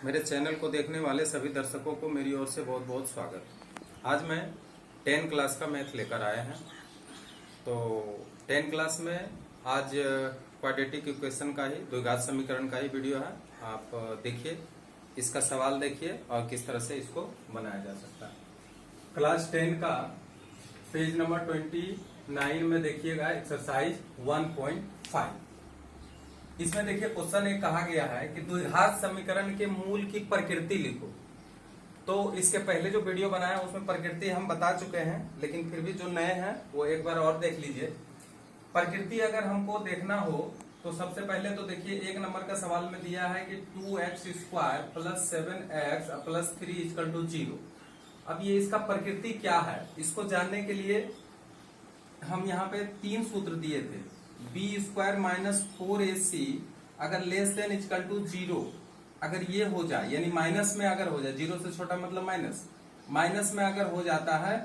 मेरे चैनल को देखने वाले सभी दर्शकों को मेरी ओर से बहुत बहुत स्वागत। आज मैं 10 क्लास का मैथ लेकर आए हैं। तो 10 क्लास में आज क्वाड्रेटिक इक्वेशन का ही द्विघात समीकरण का ही वीडियो है। आप देखिए, इसका सवाल देखिए और किस तरह से इसको बनाया जा सकता है। क्लास 10 का पेज नंबर 29 में देखिएगा एक्सरसाइज 1.5। इसमें देखिए क्वेश्चन एक कहा गया है कि द्विघात समीकरण के मूल की प्रकृति लिखो। तो इसके पहले जो वीडियो बनाया उसमें प्रकृति हम बता चुके हैं, लेकिन फिर भी जो नए हैं वो एक बार और देख लीजिए। प्रकृति अगर हमको देखना हो तो सबसे पहले तो देखिए एक नंबर का सवाल में दिया है कि 2x² + 7x + 3 = 0। अब ये इसका प्रकृति क्या है, इसको जानने के लिए हम यहाँ पे 3 सूत्र दिए थे। b² - 4ac अगर लेस देन इक्वल टू 0 अगर ये हो जाए, यानी माइनस में अगर हो जाए, 0 से छोटा मतलब माइनस में अगर हो जाता है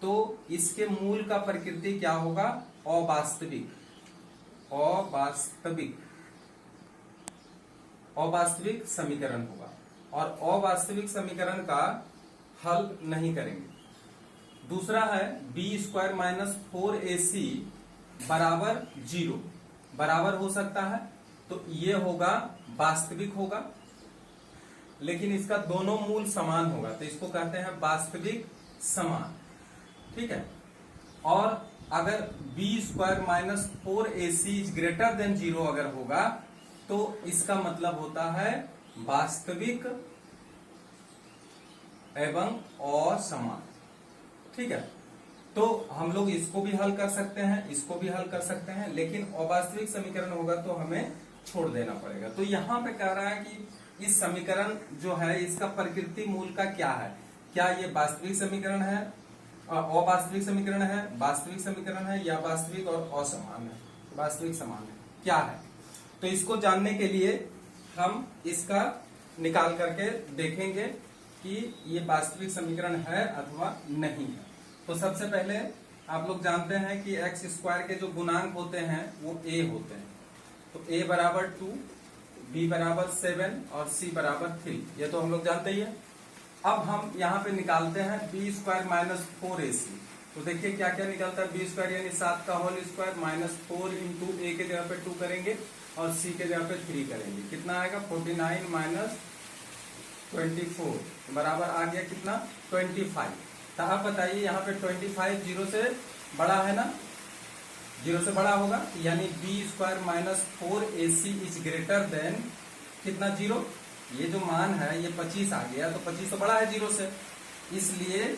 तो इसके मूल का प्रकृति क्या होगा? अवास्तविक समीकरण होगा। और अवास्तविक समीकरण का हल नहीं करेंगे। दूसरा है b² - 4ac बराबर 0 बराबर हो सकता है, तो ये होगा वास्तविक होगा, लेकिन इसका दोनों मूल समान होगा, तो इसको कहते हैं वास्तविक समान। ठीक है। और अगर b² - 4ac > 0 अगर होगा तो इसका मतलब होता है वास्तविक एवं असमान। ठीक है। तो हम लोग इसको भी हल कर सकते हैं, इसको भी हल कर सकते हैं, लेकिन अवास्तविक समीकरण होगा तो हमें छोड़ देना पड़ेगा। तो यहाँ पे कह रहा है कि इस समीकरण जो है इसका प्रकृति मूल का क्या है, क्या ये वास्तविक समीकरण है, अवास्तविक समीकरण है, वास्तविक समीकरण है, या वास्तविक और असमान है, वास्तविक समान है, क्या है। तो इसको जानने के लिए हम इसका निकाल करके देखेंगे कि ये वास्तविक समीकरण है अथवा नहीं है। तो सबसे पहले आप लोग जानते हैं कि x² के जो गुणांक होते हैं वो a होते हैं। तो a बराबर 2, b बराबर 7 और c बराबर 3, ये तो हम लोग जानते ही है। अब हम यहाँ पे निकालते हैं b² - 4ac। तो देखिए क्या क्या निकलता है। b² यानी 7 का whole square minus 4 into a के जगह पे 2 करेंगे और c के जगह पे 3 करेंगे। कितना आएगा? 49 - 24 बराबर आ गया कितना? 25। तो आप बताइए यहाँ पे 25 0 से बड़ा है ना, 0 से बड़ा होगा, यानी b² - 4ac > कितना? 0। ये जो मान है ये 25 आ गया, तो 25 तो बड़ा है 0 से, इसलिए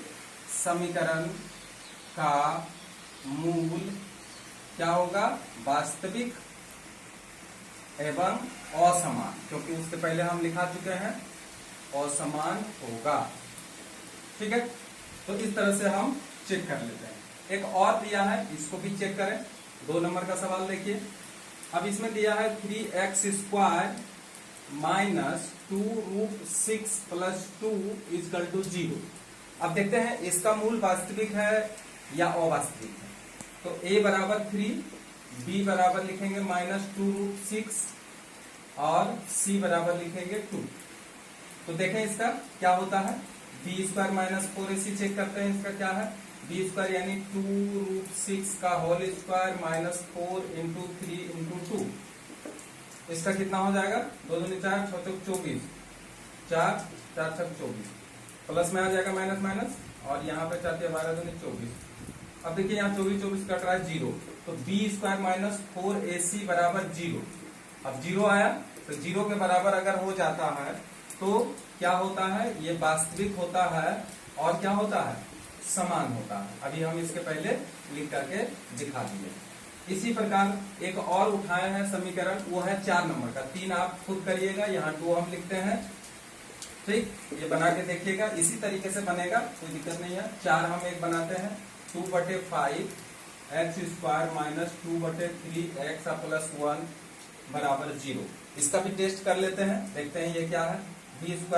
समीकरण का मूल क्या होगा? वास्तविक एवं असमान, क्योंकि उससे पहले हम लिखा चुके हैं असमान होगा। ठीक है। तो इस तरह से हम चेक कर लेते हैं। एक और दिया है, इसको भी चेक करें। 2 नंबर का सवाल देखिए। अब इसमें दिया है 3x² - 2√6 + 2 = 0। अब देखते हैं इसका मूल वास्तविक है या अवास्तविक है। तो a बराबर 3, b बराबर लिखेंगे -2√6 और c बराबर लिखेंगे 2। तो देखें इसका क्या होता है। b² - 4ac चेक करते हैं, इसका क्या है। b² यानी 2√6 का whole square minus 4 into 3 into 2, इसका कितना हो जाएगा? 2 दूनी 4, 6 चौक 24, 4 4 छक 24, प्लस में आ जाएगा माइनस, और यहाँ पे 4 12 दूनी 24। अब देखिए यहाँ 24 24 कट रहा है 0, तो b² - 4ac बराबर 0। अब 0 आया, तो 0 के बराबर अगर हो जाता है तो क्या होता है? ये वास्तविक होता है और क्या होता है? समान होता है। अभी हम इसके पहले लिख करके दिखा दिए। इसी प्रकार एक और उठाए हैं समीकरण, वो है 4 नंबर का। 3 आप खुद करिएगा, यहाँ 2 हम लिखते हैं। ठीक, ये बना के देखिएगा, इसी तरीके से बनेगा, कोई दिक्कत नहीं है। 4 हम एक बनाते हैं, 2/5 x² - 2/3x + 1 बराबर 0। इसका भी टेस्ट कर लेते हैं, देखते हैं ये क्या है। b² -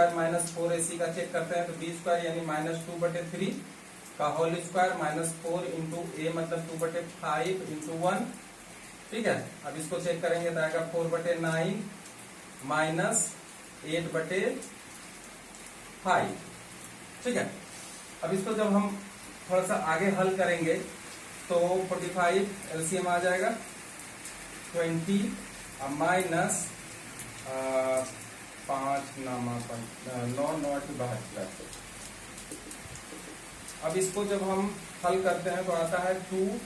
4ac का चेक करते हैं। तो b² यानी -2/3 का whole square minus 4 into a मतलब 2/5 इंटू 1। ठीक है। अब इसको चेक करेंगे तो आएगा 4/9 माइनस 8/3 5। ठीक है, अब इसको जब हम थोड़ा सा आगे हल करेंगे तो 45 एलसीएम आ जाएगा 20 माइनस 5 9 9 72। अब इसको जब हम हल करते हैं तो आता है 2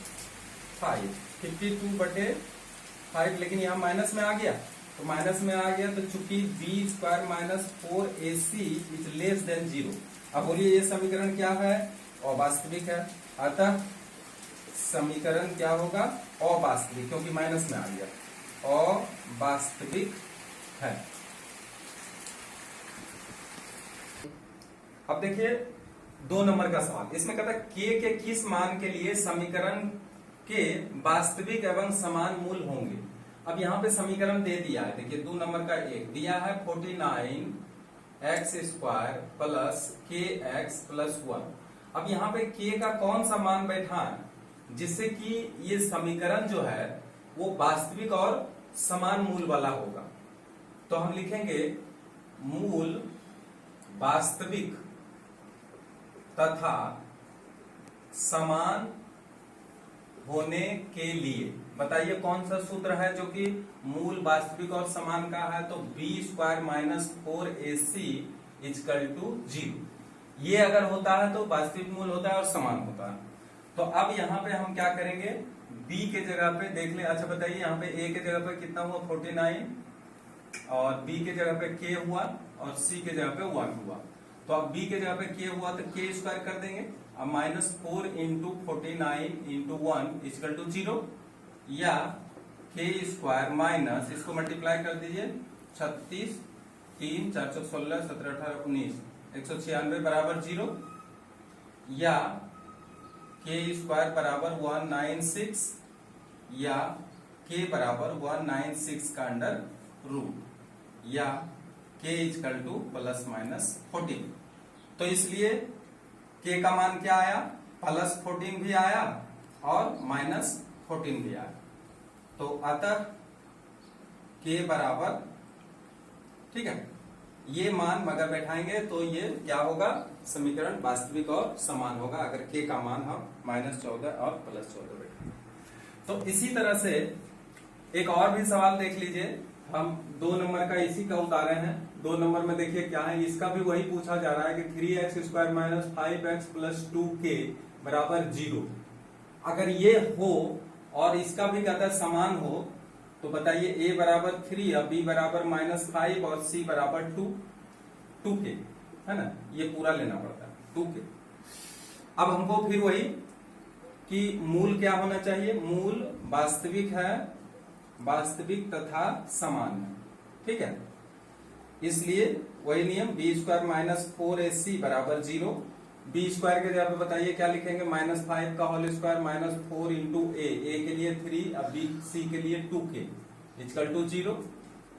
5 52/5, लेकिन यहाँ माइनस में आ गया, तो माइनस में आ गया तो चूंकि b² minus 4ac is less than 0। अब बोलिए ये समीकरण क्या है? अवास्तविक है, अतः समीकरण क्या होगा? अवास्तविक, क्योंकि माइनस में आ गया, अवास्तविक है। अब देखिए 2 नंबर का सवाल, इसमें कहता है k के किस मान के लिए समीकरण के वास्तविक एवं समान मूल होंगे। अब यहाँ पे समीकरण दे दिया है, देखिए 2 नंबर का एक दिया है 49x² प्लस kx प्लस 1। अब यहाँ पे k का कौन सा मान बैठा है जिससे कि ये समीकरण जो है वो वास्तविक और समान मूल वाला होगा। तो हम लिखेंगे मूल वास्तविक तथा समान होने के लिए, बताइए कौन सा सूत्र है जो कि मूल वास्तविक और समान का है? तो b² minus 4ac is equal to 0। ये अगर होता है तो वास्तविक मूल होता है और समान होता है। तो अब यहाँ पे हम क्या करेंगे, b के जगह पे देख ले। अच्छा बताइए यहाँ पे a के जगह पे कितना हुआ 49, और b के जगह पे k हुआ, और c के जगह पे 1 हुआ। तो अब b के जगह पे k हुआ तो k² कर देंगे। अब -4 इंटू 49 इंटू 1 इजकल टू 0, या k² माइनस, इसको मल्टीप्लाई कर दीजिए 36 3 4 16 17 18 19 196 बराबर 0, या k² बराबर 196, या k बराबर 196 का अंडर रूट, या k equal to plus minus 14। तो इसलिए k का मान क्या आया? +14 भी आया और -14 भी आया। तो अतः k बराबर, ठीक है, ये मान अगर बैठाएंगे तो ये क्या होगा? समीकरण वास्तविक और समान होगा अगर k का मान हम -14 और +14 बैठाएंगे। तो इसी तरह से एक और भी सवाल देख लीजिए, हम 2 नंबर का इसी का उतारे हैं। 2 नंबर में देखिए क्या है, इसका भी वही पूछा जा रहा है कि 3x² minus 5x plus 2k बराबर 0। अगर ये हो और इसका भी कहता है समान हो, तो बताइए a बराबर 3 और b बराबर -5 और c बराबर 2k है ना, ये पूरा लेना पड़ता है 2k। अब हमको फिर वही कि मूल क्या होना चाहिए? मूल वास्तविक है, वास्तविक तथा समान है, ठीक है। इसलिए वही नियम b² माइनस 4ac बराबर 0। b² के जगह पे बताइए क्या लिखेंगे? -5 का whole square minus 4 into a के लिए 3 और c के लिए 2k इजकल टू 0,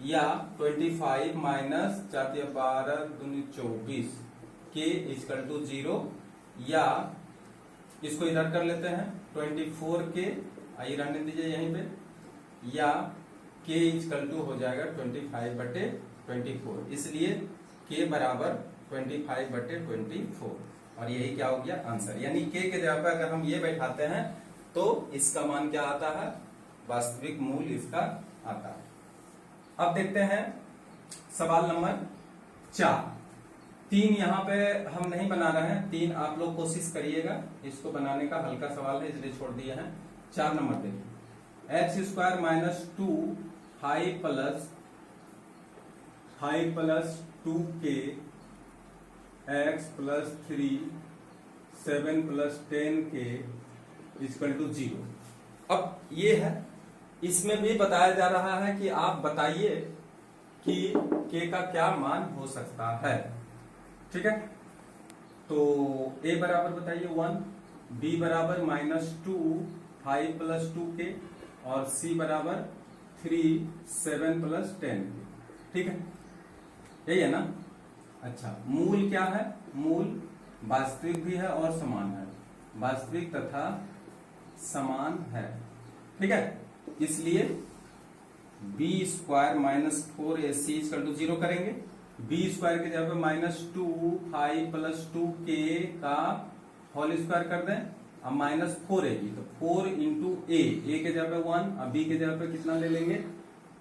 या 25 माइनस 4 12 दूनी 24 k इजकल टू 0, या इसको इधर कर लेते हैं 24k, आइए रहने दीजिए यहीं पे, या k इजकल टू हो जाएगा 25/24। इसलिए k बराबर 25/24, और यही क्या हो गया? आंसर। यानी k के जगह पर अगर हम ये बैठाते हैं तो इसका मान क्या आता है? वास्तविक मूल इसका आता है। अब देखते हैं सवाल नंबर 4। 3 यहाँ पे हम नहीं बना रहे हैं, 3 आप लोग कोशिश करिएगा इसको बनाने का, हल्का सवाल है इसलिए छोड़ दिए हैं। 4 नंबर देखिए, x² minus 2 5 plus 2k x plus 3 7 plus 10k equal to 0। अब ये है, इसमें भी बताया जा रहा है कि आप बताइए कि k का क्या मान हो सकता है, ठीक है। तो a बराबर बताइए 1, b बराबर -2 5 प्लस 2k, और c बराबर 3 7 प्लस 10k, ठीक है, यही है ना। अच्छा, मूल क्या है? मूल वास्तविक भी है और समान है, वास्तविक तथा समान है, ठीक है। इसलिए b² minus 4ac equal to 0 करेंगे, बी स्क्वायर के जगह पे -2 प्लस 2k का होल स्क्वायर कर दें। अब -4 है तो 4 इंटू ए के जगह पे 1, अब बी के जगह पे कितना ले लेंगे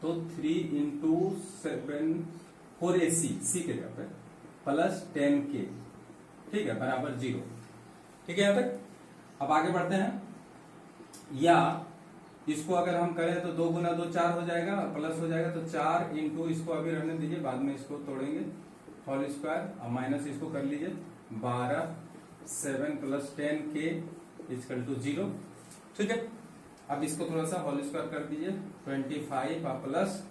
तो 3 इंटू 7 4ac सी के जगह पे प्लस 10k, ठीक है, बराबर 0। ठीक है यहां तक। अब आगे बढ़ते हैं। या इसको अगर हम करें तो 2 गुना 2 4 हो जाएगा, प्लस हो जाएगा तो 4 इंटू, इसको अभी रहने दीजिए, बाद में इसको तोड़ेंगे, होल स्क्वायर, अब माइनस इसको कर लीजिए 12 7 प्लस 10k इक्वल टू 0। ठीक है, अब इसको थोड़ा सा होल स्क्वायर कर दीजिए 25 प्लस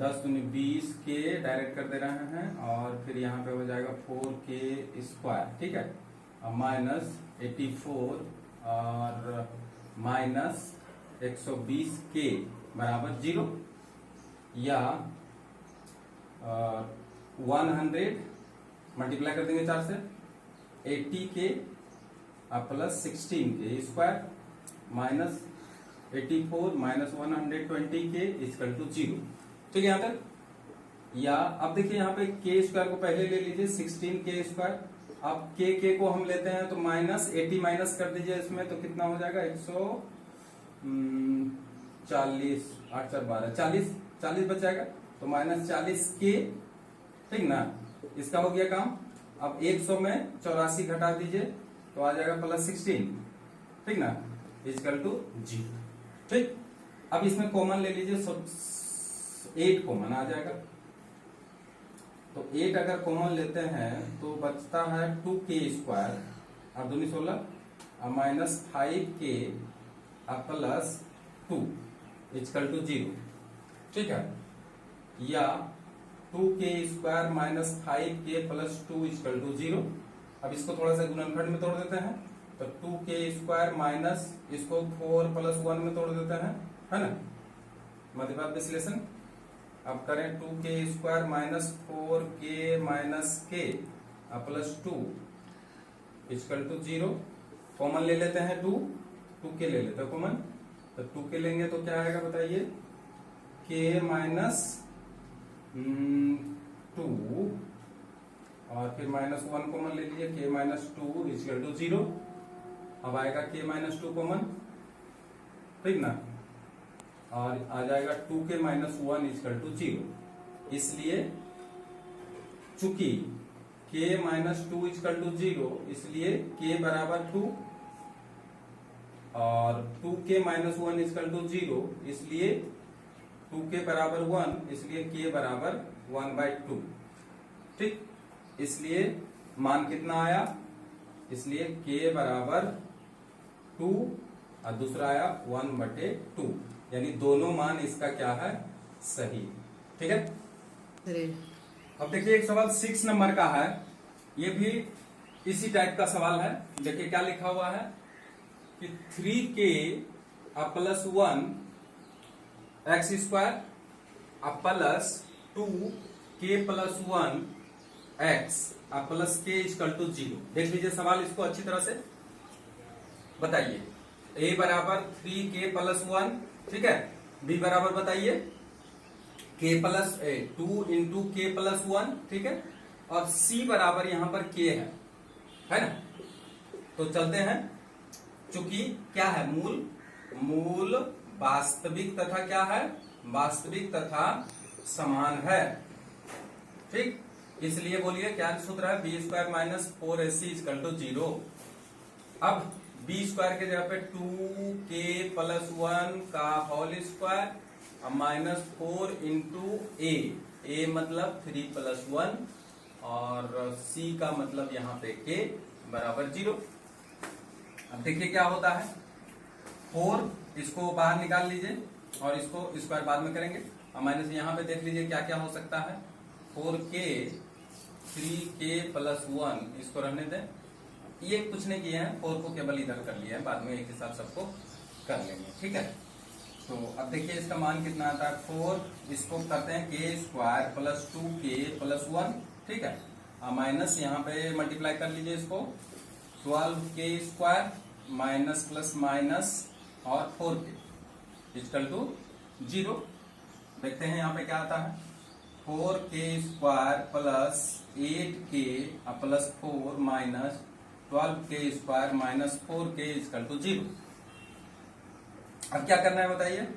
10 दूनी 20 के डायरेक्ट कर दे रहे हैं, और फिर यहाँ पे हो जाएगा 4k स्क्वायर। ठीक है, अब माइनस 84 और माइनस 120k बराबर 0। या 100 मल्टीप्लाई कर देंगे 4 से 80k plus 16k square minus 84 minus 120k equal to 0। ठीक है यहां तक। या अब देखिए यहाँ पे k स्क्वायर को पहले ले लीजिए 16k स्क्वायर, अब k को हम लेते हैं तो -80 माइनस कर दीजिए इसमें, तो कितना हो जाएगा 140 8 4 12 40 बच जाएगा, तो -40k। ठीक ना, इसका हो गया काम। अब 100 में 84 घटा दीजिए तो आ जाएगा प्लस 16, ठीक ना, इक्वल टू 0। ठीक, अब इसमें कॉमन ले लीजिए, 8 कॉमन आ जाएगा, तो 8 अगर कॉमन लेते हैं तो बचता है 2k स्क्वायर, अब 2 16 अब माइनस 5k अब प्लस 2 इक्वल टू 0। ठीक है, या 2k square minus 5k plus 2 equal to 0। अब इसको थोड़ा सा गुणनखंड में तोड़ देते हैं, तो 2k स्क्वायर माइनस इसको 4 प्लस 1 में तोड़ देते हैं, है ना, मध्यपात विश्लेषण। अब करें 2k square minus 4k minus k plus 2 equal to 0। Common ले लेते हैं 2k ले लेते हैं कॉमन, तो 2k लेंगे तो क्या आएगा बताइए, k माइनस 2 और फिर -1 कॉमन ले लीजिए, k माइनस 2 इक्वल टू 0। अब आएगा k माइनस 2 कॉमन, ठीक ना, और आ जाएगा 2k माइनस 1 इक्वल टू 0। इसलिए चूंकि k माइनस 2 इक्वल टू 0, इसलिए k बराबर 2 और 2k माइनस 1 इक्वल टू 0, इसलिए 2k बराबर 1, इसलिए k बराबर 1/2। ठीक, इसलिए मान कितना आया, इसलिए k बराबर 2 और दूसरा आया 1/2, यानी दोनों मान इसका क्या है, सही। ठीक है, अब देखिए एक सवाल 6 नंबर का है, ये भी इसी टाइप का सवाल है। देखिए क्या लिखा हुआ है कि 3k plus 1 x square plus 2k plus 1 x plus k equal to 0। देख लीजिए सवाल, इसको अच्छी तरह से बताइए। a बराबर 3k प्लस 1, ठीक है, b बराबर बताइए k plus 2 into k plus 1, ठीक है, और c बराबर यहां पर k है ना। तो चलते हैं, चूंकि क्या है, मूल वास्तविक तथा क्या है, वास्तविक तथा समान है। ठीक, इसलिए बोलिए क्या सूत्र है, b square minus 4ac equal to 0। अब बी स्क्वायर के जगह पे 2k प्लस 1 का होल स्क्वायर माइनस 4 इंटू ए मतलब 3 प्लस 1 और c का मतलब यहाँ पे k बराबर 0। अब देखिए क्या होता है, 4 इसको बाहर निकाल लीजिए और इसको स्क्वायर बाद में करेंगे, और माइनस यहाँ पे देख लीजिए क्या क्या हो सकता है, 4k 3k प्लस 1, इसको रहने दें, ये कुछ नहीं किए हैं, 4 को केवल इधर कर लिया है, बाद में एक हिसाब सबको कर लेंगे। ठीक है, तो अब देखिए इसका मान कितना आता है, 4 इसको करते हैं k square plus 2k plus 1, ठीक है, माइनस यहाँ पे मल्टीप्लाई कर लीजिए इसको, 12k square minus plus minus और 4k इक्वल टू 0। देखते हैं यहाँ पे क्या आता है, 4k² plus 8k plus 4 minus 12k² minus 4k equal to 0। अब क्या करना है बताइए,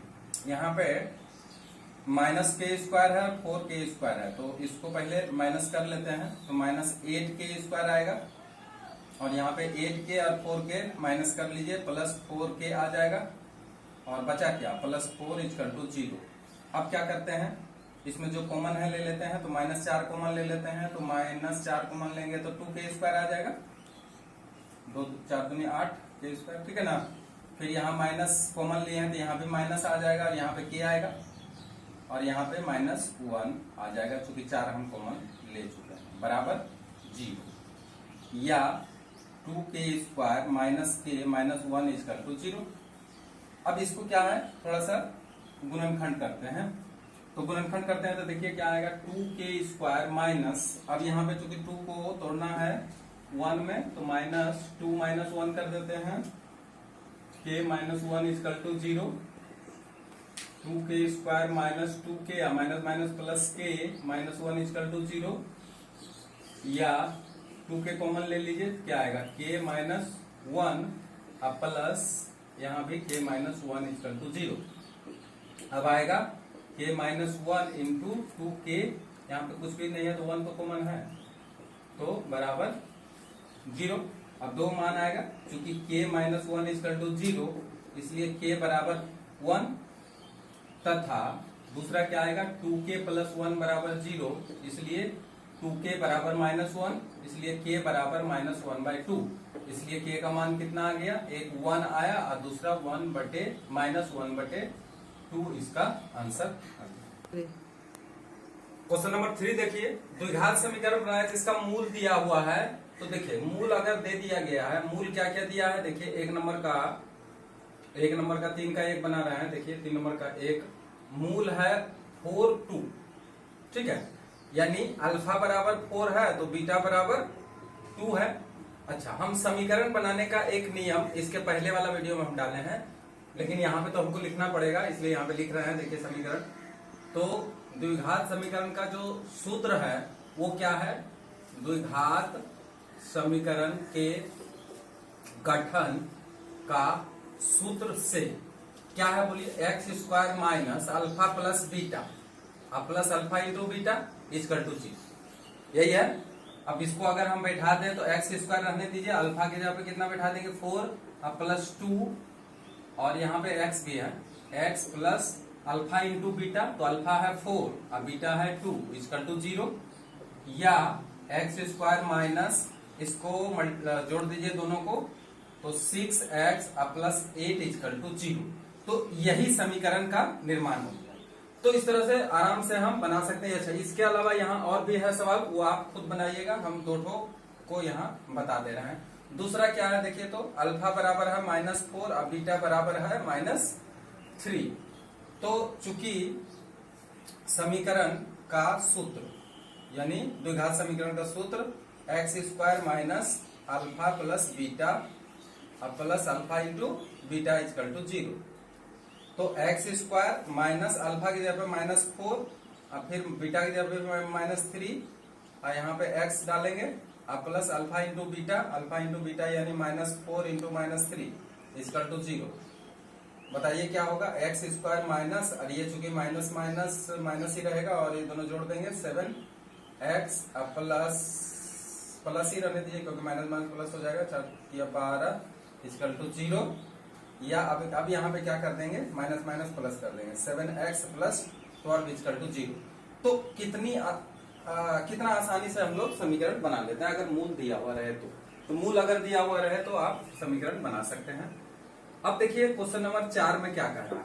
यहाँ पे -k² है, 4k² है, तो इसको पहले माइनस कर लेते हैं, तो -8k² आएगा, और यहाँ पे 8k और 4k माइनस कर लीजिए, प्लस 4k आ जाएगा, और बचा क्या, प्लस 4 इक्वल टू 0। अब क्या करते हैं, इसमें जो कॉमन है ले लेते हैं, तो -4 कॉमन ले लेते हैं, तो -4 कॉमन लेंगे तो 2k² आ जाएगा, 2 4 दूनी 8k², ठीक है ना। फिर यहाँ माइनस कॉमन लिए हैं तो यहाँ भी माइनस आ जाएगा, और यहाँ पे k आएगा, और यहाँ पे -1 आ जाएगा, चूंकि 4 हम कॉमन ले चुके हैं, बराबर 0, या 2k² minus k minus 1 equal to 0। अब इसको क्या है, थोड़ा सा गुणनखंड करते हैं, तो गुणनखंड करते हैं तो देखिए क्या आएगा, 2k² माइनस, अब यहाँ पे चूंकि 2 को तोड़ना है 1 में, तो -2 माइनस 1 कर देते हैं, k minus 1 equal to 0, 2k² minus 2k minus minus plus k minus 1 equal to 0, या 2k कॉमन ले लीजिए, क्या आएगा, k माइनस 1 प्लस यहाँ भी k माइनस 1 इक्वल टू 0। अब आएगा k माइनस 1 इंटू 2k, यहाँ पे कुछ भी नहीं है तो 1 तो कॉमन है, तो बराबर 0। अब दो मान आएगा, क्योंकि k माइनस 1 इक्वल टू 0, इसलिए k बराबर 1, तथा दूसरा क्या आएगा, 2k प्लस 1 बराबर 0, इसलिए 2k बराबर -1, इसलिए k बराबर -1/2, इसलिए k का मान कितना आ गया, एक 1 आया और दूसरा -1/2 इसका आंसर। क्वेश्चन नंबर 3 देखिए, द्विघात समीकरण बनाया जिसका मूल दिया हुआ है, तो देखिए मूल अगर दे दिया गया है, मूल क्या क्या दिया है, देखिए 1 नंबर का 3 का 1 बना रहे हैं, देखिए 3 नंबर का 1 मूल है 4 2, ठीक है, यानी अल्फा बराबर 4 है तो बीटा बराबर 2 है। अच्छा, हम समीकरण बनाने का एक नियम इसके पहले वाला वीडियो में हम डाले हैं, लेकिन यहाँ पे तो हमको लिखना पड़ेगा, इसलिए यहाँ पे लिख रहे हैं। देखिए समीकरण, तो द्विघात समीकरण का जो सूत्र है वो क्या है, द्विघात समीकरण के गठन का सूत्र से क्या है बोलिए, x² minus alpha plus beta plus alpha into beta equal to 0, यही है। अब इसको अगर हम बैठा दें तो x² रहने दीजिए, अल्फा की जगह पे कितना बैठा देंगे 4 प्लस 2, और यहाँ पे x भी है, x plus alpha into beta, तो अल्फा है 4 और बीटा है 2 इक्वल टू 0, या x² माइनस, इसको जोड़ दीजिए दोनों को, तो 6x प्लस 8 इक्वल टू 0। तो यही समीकरण का निर्माण हो गया। तो इस तरह से आराम से हम बना सकते हैं। अच्छा, इसके अलावा यहाँ और भी है सवाल, वो आप खुद बनाइएगा, हम दो को यहाँ बता दे रहे हैं। दूसरा क्या है देखिए, तो अल्फा बराबर है -4 और बीटा बराबर है -3। तो चूंकि समीकरण का सूत्र यानी द्विघात समीकरण का सूत्र x² minus alpha plus beta plus alpha into beta equal to 0, तो x² माइनस अल्फा की जगह पे -4 और फिर बीटा की जगह पे -3, और यहाँ पे x डालेंगे और प्लस अल्फा इंटू बीटा यानी -4 इंटू -3 इक्वल टू 0। बताइए क्या होगा, x² माइनस, और ये चूंकि माइनस माइनस माइनस ही रहेगा, और ये दोनों जोड़ देंगे 7x प्लस ही रहने दीजिए, क्योंकि माइनस माइनस प्लस हो जाएगा, 4 इक्वल टू 0, या अब यहाँ पे क्या कर देंगे, माइनस माइनस प्लस कर देंगे, 7x प्लस 12 इक्वल टू 0। तो कितना आसानी से हम लोग समीकरण बना लेते हैं अगर मूल दिया हुआ रहे तो मूल अगर दिया हुआ रहे तो आप समीकरण बना सकते हैं। अब देखिए क्वेश्चन नंबर 4 में क्या कह रहा है,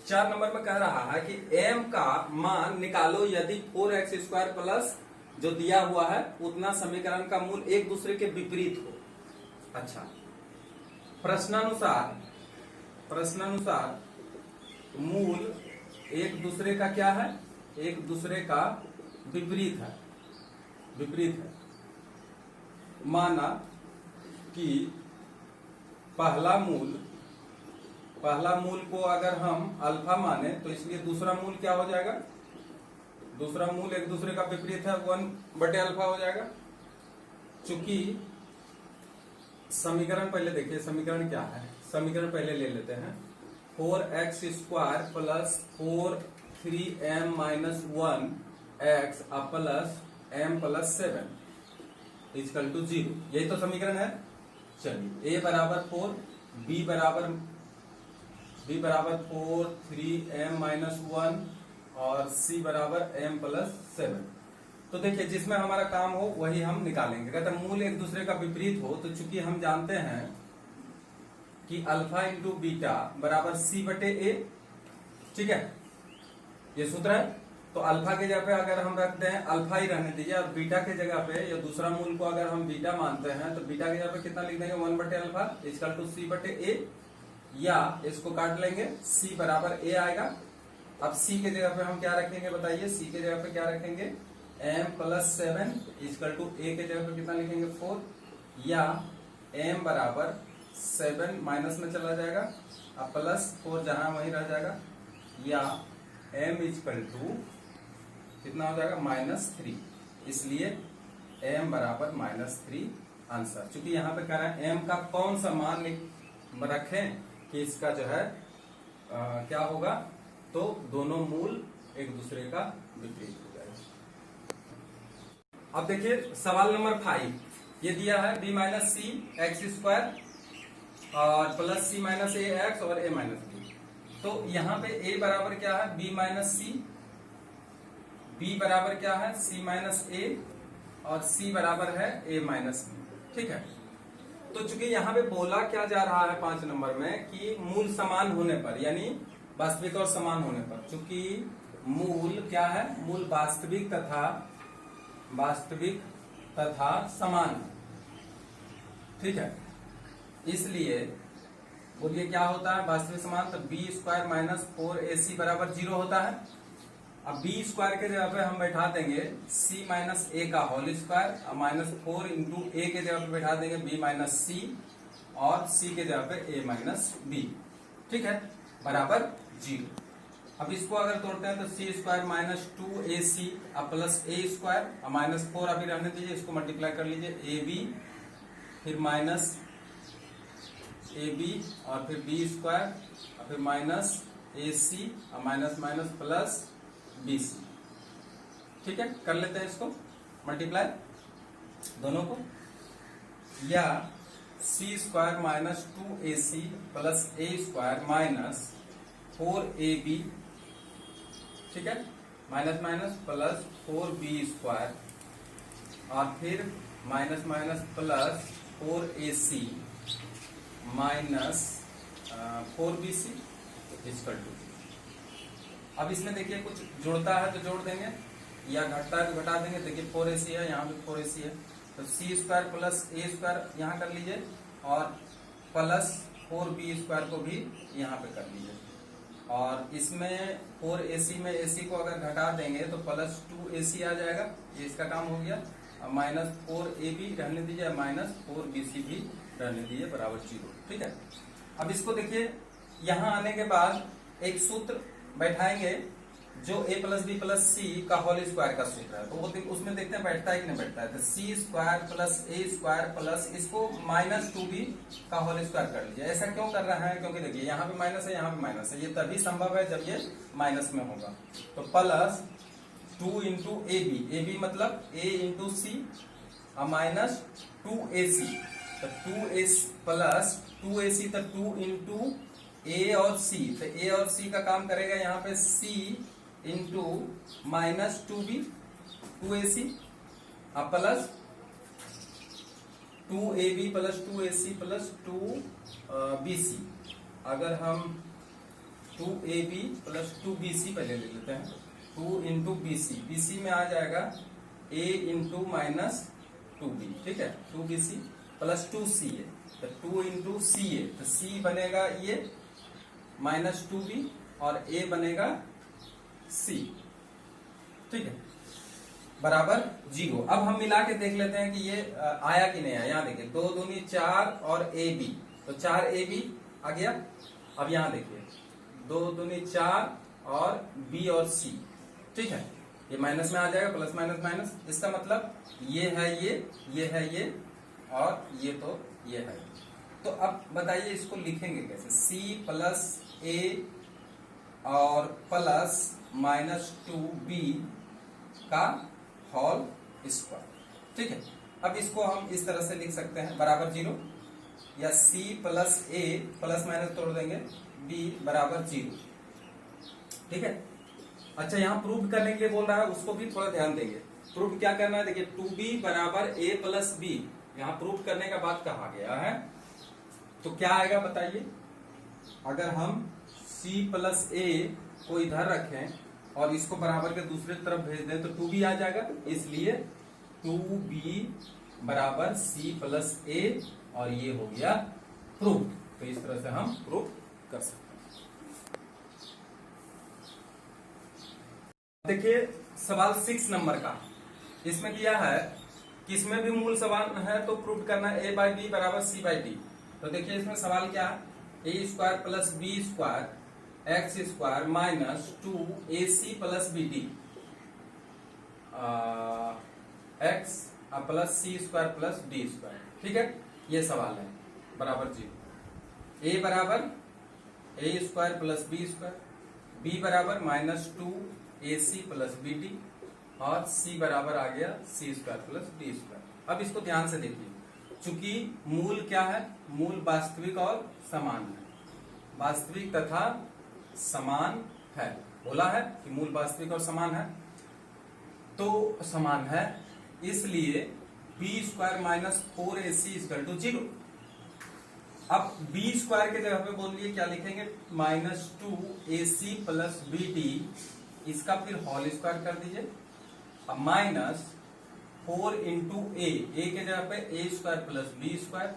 4 नंबर में कह रहा है कि m का मान निकालो यदि 4x² प्लस जो दिया हुआ है उतना समीकरण का मूल एक दूसरे के विपरीत हो। अच्छा, प्रश्नानुसार मूल एक दूसरे का क्या है, एक दूसरे का विपरीत है। माना कि पहला मूल को अगर हम अल्फा माने तो इसलिए दूसरा मूल क्या हो जाएगा, दूसरा मूल एक दूसरे का विपरीत है, 1/अल्फा हो जाएगा। चूंकि समीकरण पहले देखिए, समीकरण क्या है, समीकरण पहले ले लेते हैं। 4x² plus 4 3m minus 1x plus m plus 7 equal to 0, यही तो समीकरण है। चलिए a बराबर 4, b बराबर 4 3m माइनस 1 और c बराबर m प्लस 7। तो देखिए जिसमें हमारा काम हो वही हम निकालेंगे। कहते हैं मूल एक दूसरे का विपरीत हो, तो चूंकि हम जानते हैं कि अल्फा इंटू बीटा बराबर c बटे a, ठीक है, ये सूत्र है। तो अल्फा के जगह पे अगर हम रखते हैं, अल्फा ही रहने दीजिए, और बीटा के जगह पे या दूसरा मूल को अगर हम बीटा मानते हैं तो बीटा के जगह पे कितना लिख देंगे, 1/अल्फा इक्वल टू c बटे a, या इसको काट लेंगे, c बराबर a आएगा। अब c के जगह पे हम क्या रखेंगे बताइए, c के जगह पे क्या रखेंगे, m plus 7 equal to a के जगह पे कितना लिखेंगे 4, या m बराबर 7 माइनस में चला जाएगा, अब प्लस 4 जहां वहीं रह जाएगा, या m इक्वल टू कितना हो जाएगा -3, इसलिए m बराबर -3 आंसर। चूंकि यहाँ पे कह रहे हैं m का कौन सा मान रखें कि इसका जो है क्या होगा, तो दोनों मूल एक दूसरे का विपरीत हो जाएगा। अब देखिए सवाल नंबर 5, ये दिया है b माइनस सी एक्स स्क्वायर और प्लस c माइनस ए एक्स और a माइनस बी। तो यहाँ पे a बराबर क्या है, b माइनस सी, b बराबर क्या है, c माइनस ए, और c बराबर है a माइनस बी, ठीक है। तो चूंकि यहाँ पे बोला क्या जा रहा है 5 नंबर में कि मूल समान होने पर, यानी वास्तविक और समान होने पर, चूंकि मूल क्या है, मूल वास्तविक तथा समान, ठीक है। इसलिए बोलिए क्या होता है वास्तविक समान, तो b² माइनस 4ac बराबर 0 होता है। अब b² के जगह पे हम बैठा देंगे c माइनस ए का होल स्क्वायर, और -4 इंटू ए के जगह पे बैठा देंगे b माइनस सी, और c के जगह पे a माइनस बी, ठीक है, बराबर 0। अब इसको अगर तोड़ते हैं तो c² minus 2ac plus a² और -4 अभी रहने दीजिए, इसको मल्टीप्लाई कर लीजिए, ab फिर माइनस ab और फिर b² और फिर माइनस ac और माइनस माइनस प्लस bc, ठीक है। कर लेते हैं इसको मल्टीप्लाई दोनों को, या c² minus 2ac plus a² minus 4ab, ठीक है, माइनस माइनस प्लस 4b² और फिर minus minus plus 4ac minus 4bc equal to. अब इसमें देखिए कुछ जुड़ता है तो जोड़ देंगे, या घटता है तो घटा देंगे। देखिए 4ac है, यहाँ पे 4ac है, तो c² प्लस a² यहाँ कर लीजिए, और प्लस 4b² को भी यहाँ पे कर लीजिए, और इसमें 4ac में ac को अगर घटा देंगे तो प्लस 2ac आ जाएगा, ये इसका काम हो गया। माइनस 4ab रहने दीजिए, माइनस 4bc भी रहने दीजिए, बराबर 0, ठीक है। अब इसको देखिए यहाँ आने के बाद एक सूत्र बैठाएंगे जो a प्लस बी प्लस सी का होल स्क्वायर का सूत्र है, तो वो उसमें देखते हैं बैठता है कि नहीं बैठता है। तो c² प्लस a² प्लस इसको -2b का होल स्क्वायर कर लीजिए। ऐसा क्यों कर रहा है, क्योंकि देखिए यहाँ पे माइनस है, यहाँ पे माइनस है, ये तभी संभव है जब ये माइनस में होगा। तो प्लस 2 इंटू ab मतलब a इंटू सी और माइनस 2ac, तो 2ac प्लस 2ac, तो 2 इंटू a और c, तो a और c का काम करेगा यहाँ पे c into minus 2b 2ac plus 2ab plus 2ac plus 2bc। अगर हम 2ab प्लस 2bc पहले ले लेते हैं, 2 इंटू bc में आ जाएगा a इंटू माइनस 2b, ठीक है, 2bc प्लस 2ca, तो 2 इंटू ca, तो c बनेगा ये माइनस 2b और a बनेगा c, ठीक है, बराबर 0। अब हम मिला के देख लेते हैं कि ये आया कि नहीं आया। यहाँ देखिए 2 दूनी 4 और ab, तो 4ab आ गया। अब यहाँ देखिए 2 दूनी 4 और b और c, ठीक है, ये माइनस में आ जाएगा, प्लस माइनस माइनस, इसका मतलब ये है ये है ये, और ये तो ये है। तो अब बताइए इसको लिखेंगे कैसे, c प्लस a और प्लस माइनस 2b का होल स्क्वायर। ठीक है, अब इसको हम इस तरह से लिख सकते हैं बराबर 0, या c plus a plus minus तोड़ देंगे b बराबर 0। ठीक है, अच्छा यहाँ प्रूव करने के लिए बोल रहा है, उसको भी थोड़ा ध्यान देंगे। प्रूव क्या करना है, देखिए 2b बराबर a प्लस b, यहाँ प्रूव करने का बात कहा गया है। तो क्या आएगा बताइए, अगर हम c प्लस a को इधर रखें और इसको बराबर के दूसरे तरफ भेज दें तो 2b आ जाएगा, इसलिए 2b बराबर c प्लस a, और ये हो गया प्रूव। तो इस तरह से हम प्रूव कर सकते हैं। देखिए सवाल 6 नंबर का, इसमें दिया है कि इसमें भी मूल सवाल है तो प्रूव करना a बाई बी बराबर c बाई डी। तो देखिए इसमें सवाल क्या है, A square plus B square x square minus 2ac plus B D X plus C square plus D square. ठीक है, ये सवाल है बराबर 0। ए बराबर A square plus B square, B बराबर minus 2ac plus B D, और c बराबर आ गया c square plus D square. अब इसको ध्यान से देखिए, चूंकि मूल क्या है, मूल वास्तविक और समान है, वास्तविक तथा समान है, बोला है कि मूल वास्तविक और समान है, तो समान है, इसलिए b square minus 4ac equal to 0। अब बी स्क्वायर के जगह पे बोलिए क्या लिखेंगे, minus 2ac plus B D, इसका फिर होल स्क्वायर कर दीजिए, अब माइनस 4 इंटू ए के जगह पे A square plus B square,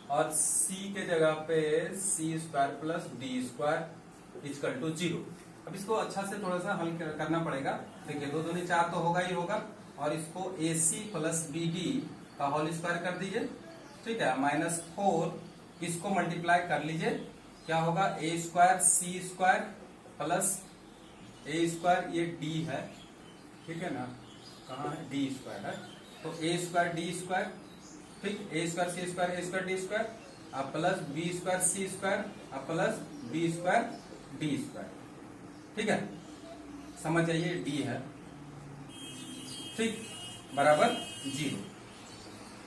और सी के जगह पे C square plus D square equal to 0। अब इसको अच्छा से थोड़ा सा हल करना पड़ेगा। देखिए 2 दूनी 4 तो होगा ही होगा, और इसको ए सी प्लस बी डी का होल स्क्वायर कर दीजिए। ठीक है, माइनस 4 इसको मल्टीप्लाई कर लीजिए, क्या होगा, ए स्क्वायर सी स्क्वायर प्लस ए स्क्वायर, ये डी है, ठीक है ना, कहाँ है, डी स्क्वायर है, तो ए स्क्वायर डी स्क्वायर, ठीक, a square C square a square D square, अब प्लस बी स्क्वायर सी स्क्वायर, अब plus B square D square. ठीक है, समझ जाइए डी है, ठीक, बराबर 0।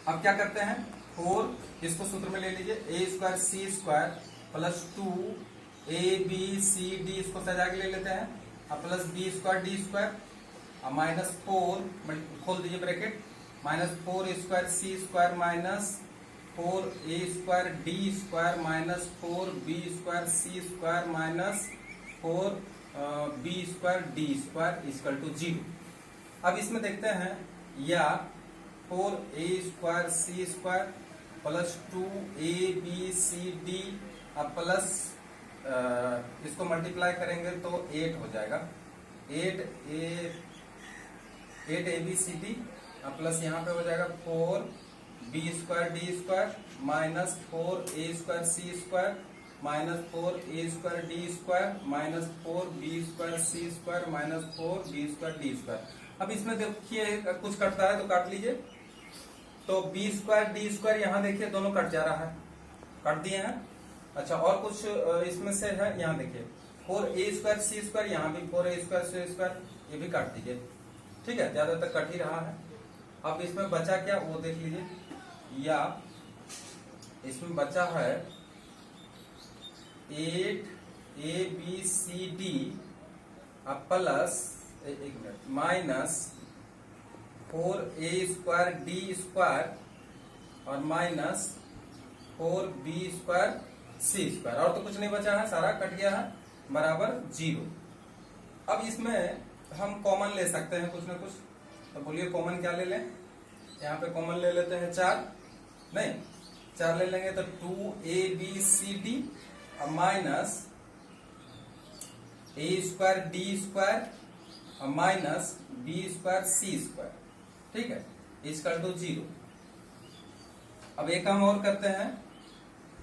अब क्या करते हैं, 4 इसको सूत्र में ले लीजिए, A square C square plus 2ab c d, इसको सजा के ले लेते हैं, अब plus B square D square, अब माइनस 4 खोल दीजिए bracket, minus 4 square C square minus 4a square D square minus 4b square C square minus 4b square D square equal to 0। अब इसमें देखते हैं, या 4a स्क्वायर सी square plus 2ab C D, अब plus इसको multiply करेंगे तो 8 हो जाएगा, 8ab सी डी, अब प्लस यहाँ पे हो जाएगा 4b square D square minus 4a square सी square minus 4a square D square minus 4b square सी square minus 4b square D square. अब इसमें देखिए कुछ कटता है तो काट लीजिए, तो b स्क्वायर डी स्क्वायर यहाँ देखिए दोनों कट जा रहा है, काट दिए हैं। अच्छा, और कुछ इसमें से है, यहाँ देखिए 4a स्क्वायर सी स्क्वायर, यहाँ भी 4a स्क्वायर सी स्क्वायर, ये भी काट दीजिए। ठीक है, ज्यादातर कट ही रहा है। अब इसमें बचा क्या वो देख लीजिए, या इसमें बचा है 8abcd अब plus minus 4a square D square और माइनस 4b स्क्वायर सी स्क्वायर, और तो कुछ नहीं बचा है, सारा कट गया है, बराबर 0। अब इसमें हम कॉमन ले सकते हैं कुछ ना कुछ, तो बोलिए कॉमन क्या ले लें, यहाँ पे कॉमन ले लेते हैं 4, नहीं 4 ले लेंगे तो 2abcd और minus a square D square और माइनस b स्क्वायर सी स्क्वायर। ठीक है, इक्वल टू 0। अब एक काम और करते हैं,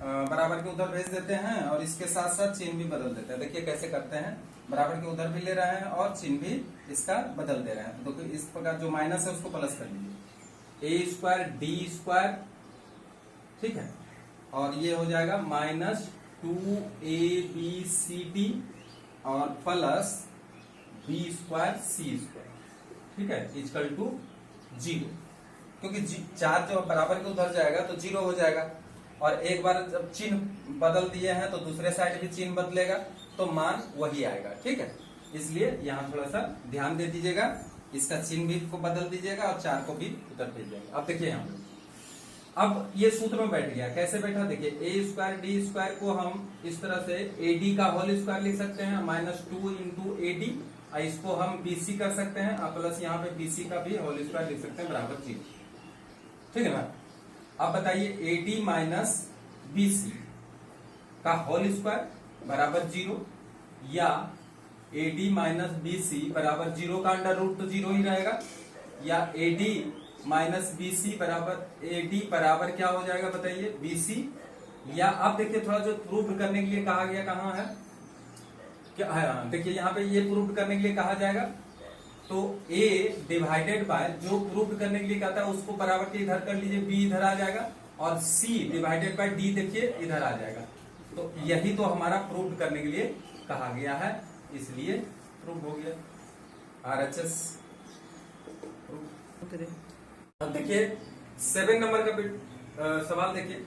बराबर के उधर भेज देते हैं और इसके साथ साथ चिन्ह भी बदल देते हैं। देखिए कैसे करते हैं, बराबर के उधर भी ले रहे हैं और चिन्ह भी इसका बदल दे रहे हैं। तो इस प्रकार जो माइनस है उसको प्लस कर लीजिए, ए स्क्वायर डी स्क्वायर, ठीक है, और ये हो जाएगा माइनस 2abcd और प्लस बी स्क्वायर सी स्क्वायर, ठीक है, इक्वल टू 0। क्योंकि चार जो बराबर के उधर जाएगा तो 0 हो जाएगा, और एक बार जब चिन्ह बदल दिए हैं तो दूसरे साइड भी चिन्ह बदलेगा तो मान वही आएगा, ठीक है। इसलिए यहाँ थोड़ा सा ध्यान दे दीजिएगा, इसका चिन्ह भी को बदल दीजिएगा और 4 को भी उधर भेज देंगे। अब देखिए यहाँ पे अब ये सूत्र में बैठ गया। कैसे बैठा, देखिए ए स्क्वायर डी स्क्वायर को हम इस तरह से एडी का होल स्क्वायर लिख सकते हैं माइनस 2 इंटू एडी, इसको हम बीसी कर सकते हैं और प्लस यहाँ पे बीसी का भी होल स्क्वायर लिख सकते हैं बराबर 0, ठीक है ना। अब बताइए एडी माइनस बीसी का होल स्क्वायर बराबर 0 या एडी माइनस बीसी बराबर 0 का अंडर रूट तो 0 ही रहेगा, या एडी माइनस बीसी बराबर एडी बराबर क्या हो जाएगा बताइए बीसी। या अब देखिए थोड़ा जो प्रूफ करने के लिए कहा गया कहाँ है, क्या है, देखिए यहाँ पे ये प्रूफ करने के लिए कहा जाएगा तो a डिवाइडेड बाय, जो प्रूफ करने के लिए कहता है उसको बराबर के इधर कर लीजिए, b इधर आ जाएगा, और c डिवाइडेड बाय d देखिए इधर आ जाएगा। तो यही तो हमारा प्रूफ करने के लिए कहा गया है, इसलिए प्रूफ हो गया RHS। अब देखिए 7 नंबर का सवाल देखिए,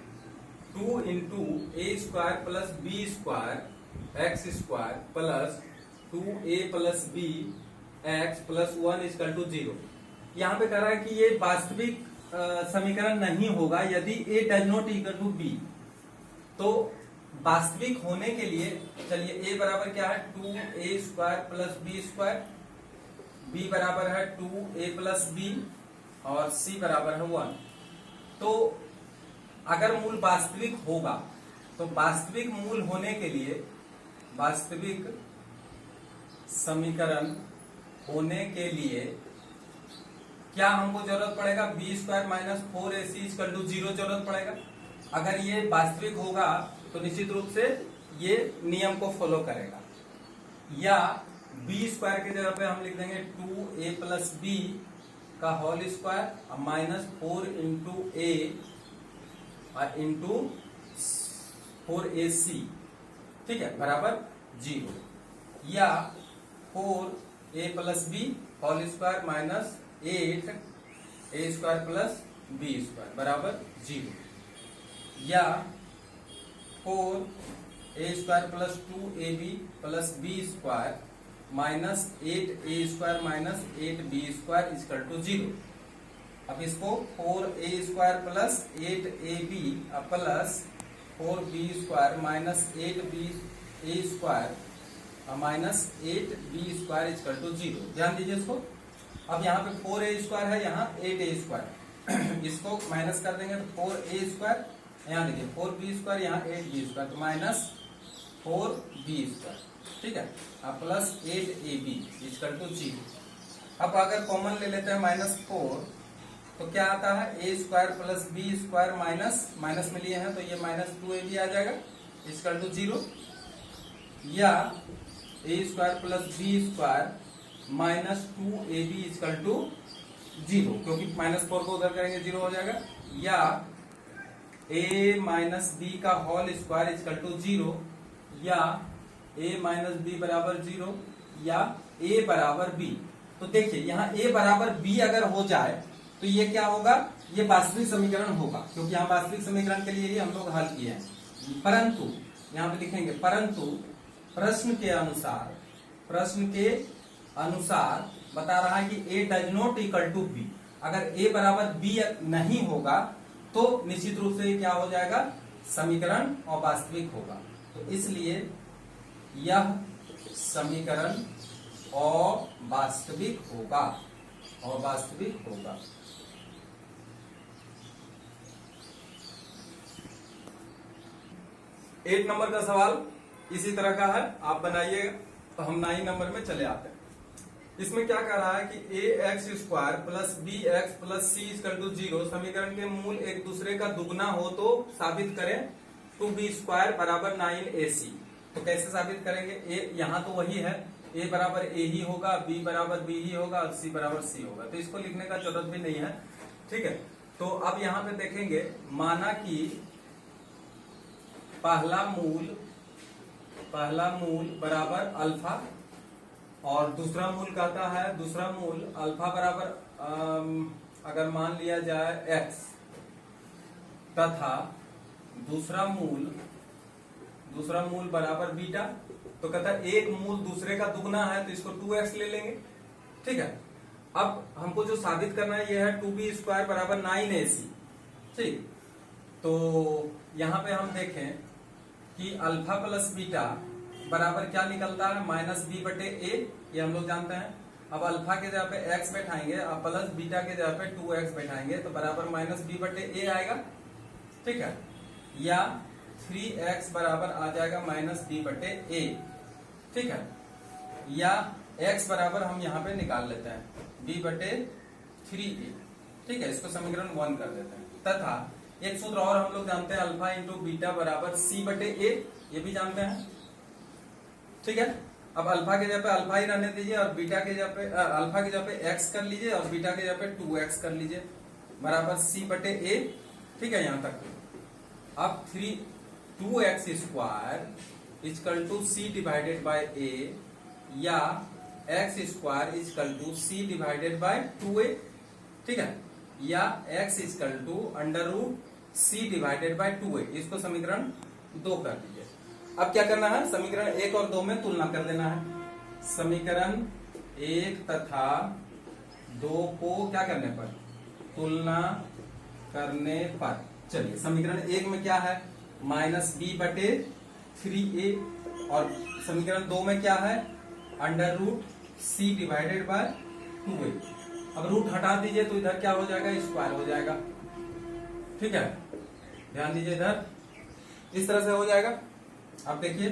2 into a square plus B square x square plus 2a plus b x plus 1 equal to 0। यहाँ पे कह रहा है कि ये वास्तविक समीकरण नहीं होगा यदि a does not equal to b। तो वास्तविक होने के लिए चलिए a बराबर क्या है 2a square plus B square, b बराबर है 2a प्लस b और c बराबर है 1। तो अगर मूल वास्तविक होगा तो वास्तविक मूल होने के लिए, वास्तविक समीकरण होने के लिए क्या हमको जरूरत पड़ेगा, b square minus 4ac equal to 0 जरूरत पड़ेगा। अगर ये वास्तविक होगा तो निश्चित रूप से ये नियम को फॉलो करेगा, या बी स्क्वायर की जगह पे हम लिख देंगे 2a प्लस बी का whole square minus 4 into a into 4ac, ठीक है, बराबर 0, या 4a plus b whole square minus 8a square plus B square बराबर 0, या 4a square plus 2ab plus B square minus 8a square minus 8b square equal to 0। अब इसको 4a square plus 8ab plus 4b square minus 8b square minus 8b square equal to 0। ध्यान दीजिए इसको। अब यहाँ पे 4a स्क्वायर है, यहाँ 8a स्क्वायर, इसको माइनस कर देंगे तो 4a स्क्वायर, यहाँ देखिए 4b स्क्वायर, यहाँ 8b स्क्वायर, तो माइनस 4b स्क्वायर, ठीक है, अब प्लस 8ab इक्वल टू 0। अब अगर कॉमन ले लेते हैं -4 तो क्या आता है a square plus b square minus में लिए हैं तो ये माइनस 2ab आ जाएगा इक्वल टू 0, या a square plus b square minus 2ab equal to 0, क्योंकि -4 को उधर करेंगे 0 हो जाएगा, या a माइनस b का होल स्क्वायर इक्वल टू 0, या a माइनस b बराबर 0, या a बराबर b। तो देखिए यहाँ a बराबर b अगर हो जाए तो ये क्या होगा, ये वास्तविक समीकरण होगा, क्योंकि यहाँ वास्तविक समीकरण के लिए ही हम लोग हल किए हैं। परंतु यहाँ पे लिखेंगे, परंतु प्रश्न के अनुसार बता रहा है कि a does not equal to b। अगर a बराबर b नहीं होगा तो निश्चित रूप से क्या हो जाएगा, समीकरण अवास्तविक होगा। तो इसलिए यह समीकरण अवास्तविक होगा, अवास्तविक होगा। 8 नंबर का सवाल इसी तरह का है, आप बनाइएगा। तो हम 9 नंबर में चले आते हैं। इसमें क्या कह रहा है कि ax square plus b x plus c equal to 0 समीकरण के मूल एक दूसरे का दुगना हो तो साबित करें। 2b² बराबर 9ac। तो कैसे साबित करेंगे? ए यहाँ तो वही है, a बराबर a ही होगा, b बराबर b ही होगा और c बराबर c होगा, तो इसको लिखने का जरूरत भी नहीं है। ठीक है, तो अब यहाँ पे देखेंगे, माना कि पहला मूल बराबर अल्फा और दूसरा मूल कहता है, दूसरा मूल अल्फा बराबर अगर मान लिया जाए x, तथा दूसरा मूल बराबर बीटा, तो कहता है एक मूल दूसरे का दुगना है तो इसको 2x ले लेंगे। ठीक है, अब हमको जो साबित करना है यह है 2b² बराबर 9ac। ठीक, तो यहां पे हम देखें कि अल्फा प्लस बीटा बराबर क्या निकलता है, -b/a, ये हम लोग जानते हैं। अब अल्फा के जगह पे x बैठाएंगे, अब प्लस बीटा के जगह पे 2x बैठाएंगे तो बराबर -b/a आएगा। ठीक है, या 3x बराबर आ जाएगा -b/a। ठीक है, या x बराबर हम यहाँ पे निकाल लेते हैं b/3a। ठीक है, इसको समीकरण 1 कर देते हैं। तथा एक सूत्र और हम लोग जानते हैं, अल्फा इंटू बीटा बराबर c/a, ये भी जानते हैं। ठीक है, अब अल्फा के जगह पे अल्फा ही रहने दीजिए और बीटा के जगह पे अल्फा के जगह पे x कर लीजिए और बीटा के जगह पे 2x कर लीजिए, बराबर c/a। ठीक है, यहां तक। अब 2x² equal to c divided by a, या x² equal to c divided by 2a। ठीक है, या x equal to √c divided by 2a। इसको समीकरण 2 कर दीजिए। अब क्या करना है, समीकरण 1 और 2 में तुलना कर देना है। समीकरण 1 तथा 2 को क्या करने पर, तुलना करने पर, चलिए समीकरण 1 में क्या है, -b/3a, और समीकरण 2 में क्या है, √c डिवाइडेड बाय 2a। अब रूट हटा दीजिए तो इधर क्या हो जाएगा, स्क्वायर हो जाएगा। ठीक है, ध्यान दीजिए, इधर इस तरह से हो जाएगा। अब देखिए,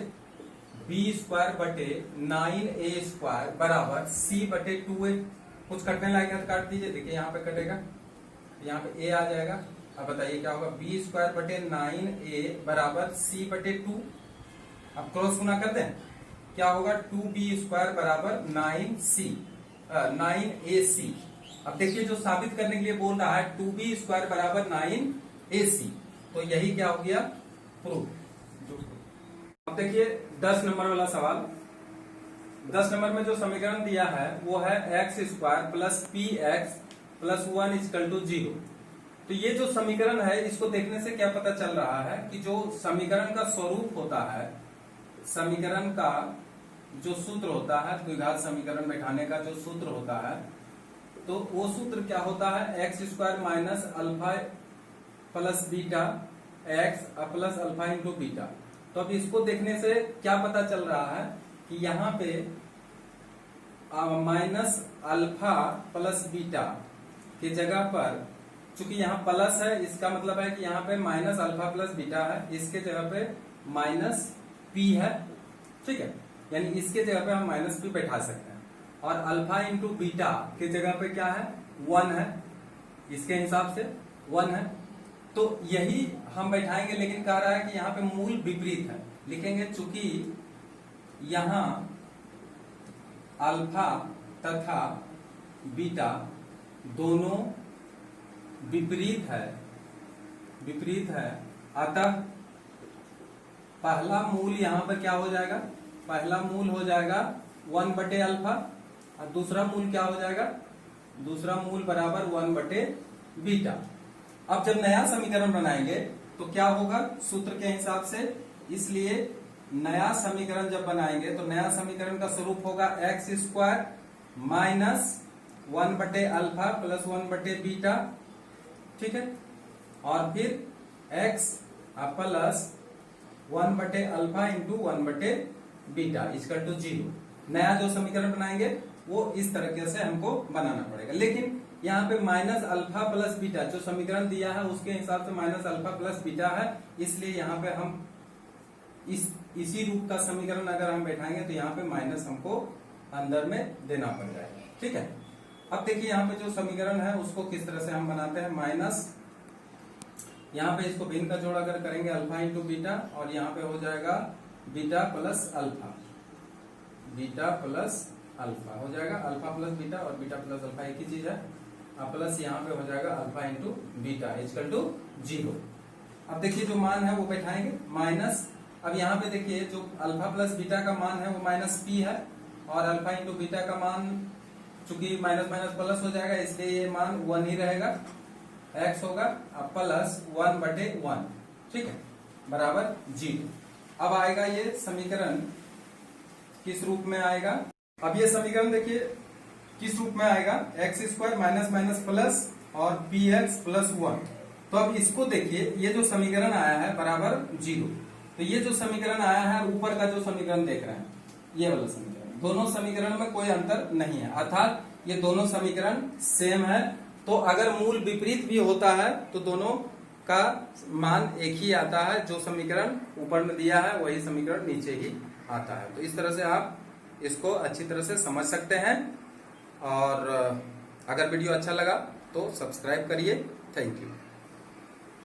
b² 9a² बराबर c/2a। कुछ कटने लायक है तो काट दीजिए। देखिए यहाँ पे कटेगा, यहाँ पे a आ जाएगा। अब बताइए क्या होगा, b² 9a बराबर c/2। अब क्रॉस गुना कर दें, क्या होगा, 2b² बराबर 9ac। अब देखिए, जो साबित करने के लिए बोल रहा है 2b² बराबर 9ac, तो यही क्या हो गया, प्रूफ। अब देखिए 10 नंबर वाला सवाल। 10 नंबर में जो समीकरण दिया है वो है x² plus px plus 1 equal to 0। तो ये जो समीकरण है, इसको देखने से क्या पता चल रहा है कि जो समीकरण का स्वरूप होता है, समीकरण का जो सूत्र होता है, द्विघात समीकरण बैठाने का जो सूत्र होता है, तो वो सूत्र क्या होता है, x² minus alpha plus beta x plus alpha into beta. तो अब इसको देखने से क्या पता चल रहा है कि यहाँ पे माइनस अल्फा प्लस बीटा की जगह पर, चूंकि यहाँ प्लस है, इसका मतलब है कि यहाँ पे माइनस अल्फा प्लस बीटा है, इसके जगह पे माइनस p है। ठीक है, यानी इसके जगह पे हम माइनस p बैठा सकते हैं। और अल्फा इंटू बीटा की जगह पे क्या है, 1 है, इसके हिसाब से 1 है। तो यही हम बैठाएंगे, लेकिन कह रहा है कि यहाँ पे मूल विपरीत है, लिखेंगे चूंकि यहाँ अल्फा तथा बीटा दोनों विपरीत है, अतः पहला मूल यहाँ पर क्या हो जाएगा, पहला मूल हो जाएगा 1/अल्फा और दूसरा मूल क्या हो जाएगा, दूसरा मूल बराबर 1/बीटा। अब जब नया समीकरण बनाएंगे तो क्या होगा, सूत्र के हिसाब से, इसलिए नया समीकरण जब बनाएंगे तो नया समीकरण का स्वरूप होगा x² माइनस 1/अल्फा प्लस 1/बीटा। ठीक है, और फिर x प्लस 1/अल्फा इंटू 1/बीटा इक्वल टू 0। नया जो समीकरण बनाएंगे वो इस तरीके से हमको बनाना पड़ेगा। लेकिन यहाँ पे माइनस अल्फा प्लस बीटा जो समीकरण दिया है उसके हिसाब से माइनस अल्फा प्लस बीटा है, इसलिए यहाँ पे हम इसी रूप का समीकरण अगर हम बैठाएंगे तो यहाँ पे माइनस हमको अंदर में देना पड़ जाएगा। ठीक है, अब देखिए यहाँ पे जो समीकरण है उसको किस तरह से हम बनाते हैं, माइनस यहाँ पे इसको भिन्न का जोड़ अगर करेंगे अल्फा इंटू बीटा, और यहाँ पे हो जाएगा beta plus alpha, beta plus alpha हो जाएगा, अल्फा प्लस बीटा और बीटा प्लस अल्फा एक ही चीज है, प्लस यहाँ पे हो जाएगा alpha into beta equal to 0। अब देखिए जो मान है वो बैठाएंगे माइनस, अब यहाँ पे देखिए जो अल्फा प्लस बीटा का मान है वो माइनस पी है, और अल्फा इंटू बीटा का मान चूंकि माइनस माइनस प्लस हो जाएगा इसलिए ये मान 1 ही रहेगा, x होगा अब प्लस 1/1, ठीक है, बराबर 0। अब आएगा ये समीकरण किस रूप में आएगा, अब ये समीकरण देखिए किस रूप में आएगा, x² माइनस माइनस प्लस और px प्लस 1। तो अब इसको देखिए ये जो समीकरण आया है बराबर 0, तो ये जो समीकरण आया है ऊपर का जो समीकरण देख रहे हैं ये वाला समीकरण, दोनों समीकरण में कोई अंतर नहीं है, अर्थात ये दोनों समीकरण सेम है। तो अगर मूल विपरीत भी होता है तो दोनों का मान एक ही आता है, जो समीकरण ऊपर में दिया है वही समीकरण नीचे ही आता है। तो इस तरह से आप इसको अच्छी तरह से समझ सकते हैं, और अगर वीडियो अच्छा लगा तो सब्सक्राइब करिए। Thank you.